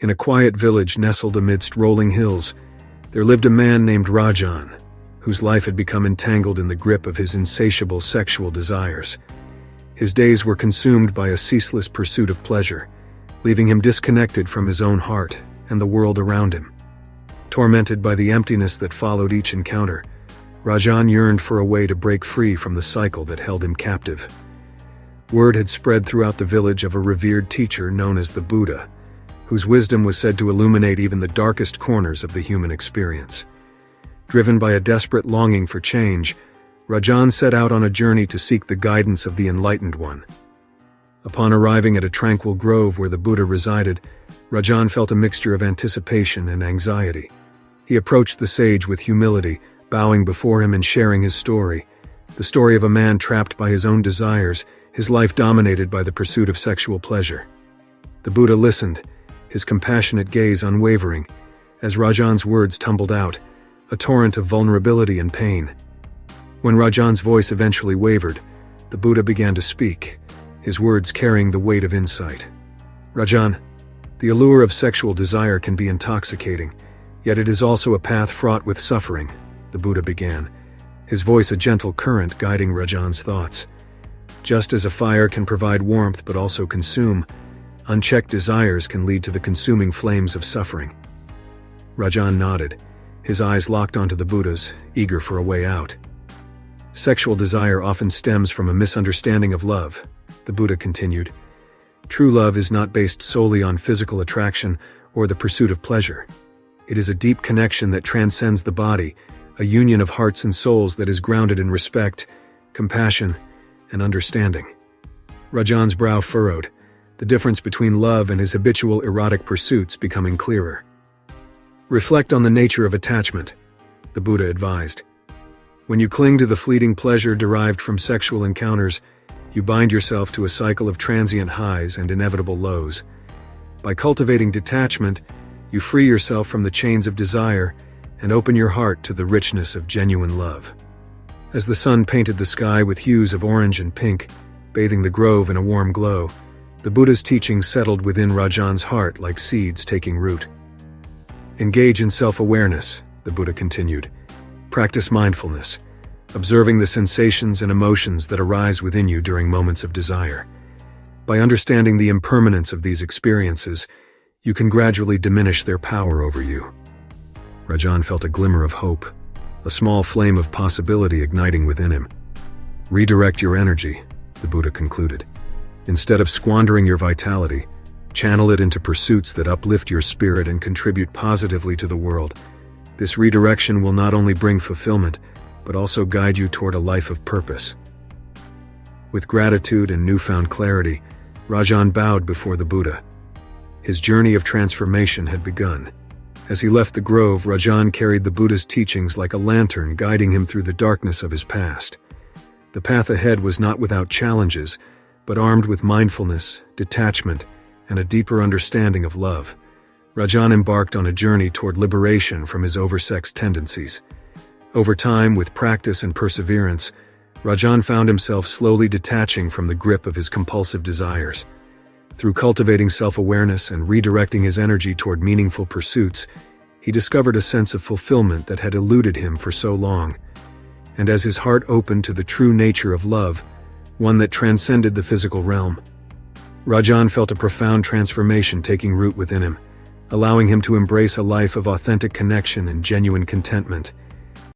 In a quiet village nestled amidst rolling hills, there lived a man named Rajan, whose life had become entangled in the grip of his insatiable sexual desires. His days were consumed by a ceaseless pursuit of pleasure, leaving him disconnected from his own heart and the world around him. Tormented by the emptiness that followed each encounter, Rajan yearned for a way to break free from the cycle that held him captive. Word had spread throughout the village of a revered teacher known as the Buddha, whose wisdom was said to illuminate even the darkest corners of the human experience. Driven by a desperate longing for change, Rajan set out on a journey to seek the guidance of the Enlightened One. Upon arriving at a tranquil grove where the Buddha resided, Rajan felt a mixture of anticipation and anxiety. He approached the sage with humility, bowing before him and sharing his story, the story of a man trapped by his own desires, his life dominated by the pursuit of sexual pleasure. The Buddha listened, his compassionate gaze unwavering, as Rajan's words tumbled out, a torrent of vulnerability and pain. When Rajan's voice eventually wavered, the Buddha began to speak, his words carrying the weight of insight. Rajan, the allure of sexual desire can be intoxicating, yet it is also a path fraught with suffering, the Buddha began, his voice a gentle current guiding Rajan's thoughts. Just as a fire can provide warmth but also consume, unchecked desires can lead to the consuming flames of suffering. Rajan nodded, his eyes locked onto the Buddha's, eager for a way out. Sexual desire often stems from a misunderstanding of love, the Buddha continued. True love is not based solely on physical attraction or the pursuit of pleasure. It is a deep connection that transcends the body, a union of hearts and souls that is grounded in respect, compassion, and understanding. Rajan's brow furrowed, the difference between love and his habitual erotic pursuits becoming clearer. Reflect on the nature of attachment, the Buddha advised. When you cling to the fleeting pleasure derived from sexual encounters, you bind yourself to a cycle of transient highs and inevitable lows. By cultivating detachment, you free yourself from the chains of desire and open your heart to the richness of genuine love. As the sun painted the sky with hues of orange and pink, bathing the grove in a warm glow, the Buddha's teachings settled within Rajan's heart like seeds taking root. Engage in self-awareness, the Buddha continued. Practice mindfulness, observing the sensations and emotions that arise within you during moments of desire. By understanding the impermanence of these experiences, you can gradually diminish their power over you. Rajan felt a glimmer of hope, a small flame of possibility igniting within him. Redirect your energy, the Buddha concluded. Instead of squandering your vitality, channel it into pursuits that uplift your spirit and contribute positively to the world. This redirection will not only bring fulfillment, but also guide you toward a life of purpose. With gratitude and newfound clarity, Rajan bowed before the Buddha. His journey of transformation had begun. As he left the grove, Rajan carried the Buddha's teachings like a lantern guiding him through the darkness of his past. The path ahead was not without challenges, but armed with mindfulness, detachment, and a deeper understanding of love. Rajan embarked on a journey toward liberation from his oversexed tendencies. Over time, with practice and perseverance, Rajan found himself slowly detaching from the grip of his compulsive desires. Through cultivating self-awareness and redirecting his energy toward meaningful pursuits, he discovered a sense of fulfillment that had eluded him for so long. And as his heart opened to the true nature of love, one that transcended the physical realm, Rajan felt a profound transformation taking root within him, allowing him to embrace a life of authentic connection and genuine contentment.